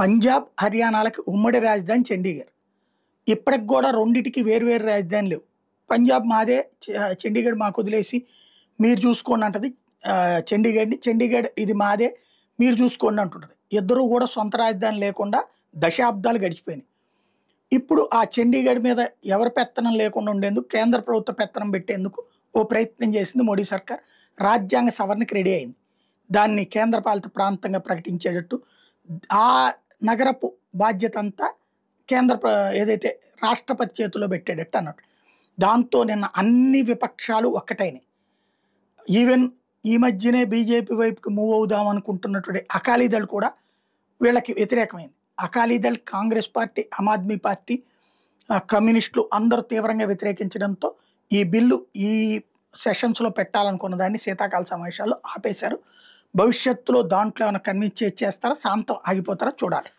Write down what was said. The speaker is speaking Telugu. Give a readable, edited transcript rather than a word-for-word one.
పంజాబ్, హర్యానాలకి ఉమ్మడి రాజధాని చండీగఢ్. ఇప్పటికి గూడా రెండిటికి వేరు వేరు రాజధాని లేవు. పంజాబ్ మాదే, చండీగఢ్ మాకు వదిలేసి మీరు చూసుకోండి అంటది చండీగఢ్‌ని. చండీగఢ్ ఇది మాదే మీరు చూసుకోండి అంటుంటది. ఇద్దరు గూడా సొంత రాజధాని లేకుండా దశాబ్దాలు గడిచిపోయినాయి. ఇప్పుడు ఆ చండీగఢ్ మీద ఎవరి పెత్తనం లేకుండా ఉండేందుకు కేంద్ర ప్రభుత్వ పెత్తనం పెట్టేందుకు ఓ ప్రయత్నం చేసింది మోడీ సర్కార్. రాజ్యాంగ సవరణకి రెడీ అయింది. దాన్ని కేంద్రపాలిత ప్రాంతంగా ప్రకటించేటట్టు ఆ నగరపు బాధ్యత అంతా ఏదైతే రాష్ట్రపతి చేతిలో పెట్టేటట్టు అన్నట్టు. దాంతో నిన్న అన్ని విపక్షాలు ఒక్కటైనాయి. ఈవెన్ ఈ మధ్యనే బీజేపీ వైపుకి మూవ్ అవుదాం అనుకుంటున్నటువంటి అకాలీదళ్ కూడా వీళ్ళకి వ్యతిరేకమైంది. అకాలీదళ్, కాంగ్రెస్ పార్టీ, ఆమ్ ఆద్మీ పార్టీ, కమ్యూనిస్టులు అందరూ తీవ్రంగా వ్యతిరేకించడంతో ఈ బిల్లు ఈ సెషన్స్‌లో పెట్టాలనుకున్న దాన్ని శీతాకాల సమావేశాల్లో ఆపేశారు. భవిష్యత్తులో దాంట్లో ఏమైనా కన్విన్స్ చేస్తారా, శాంతం ఆగిపోతారా చూడాలి.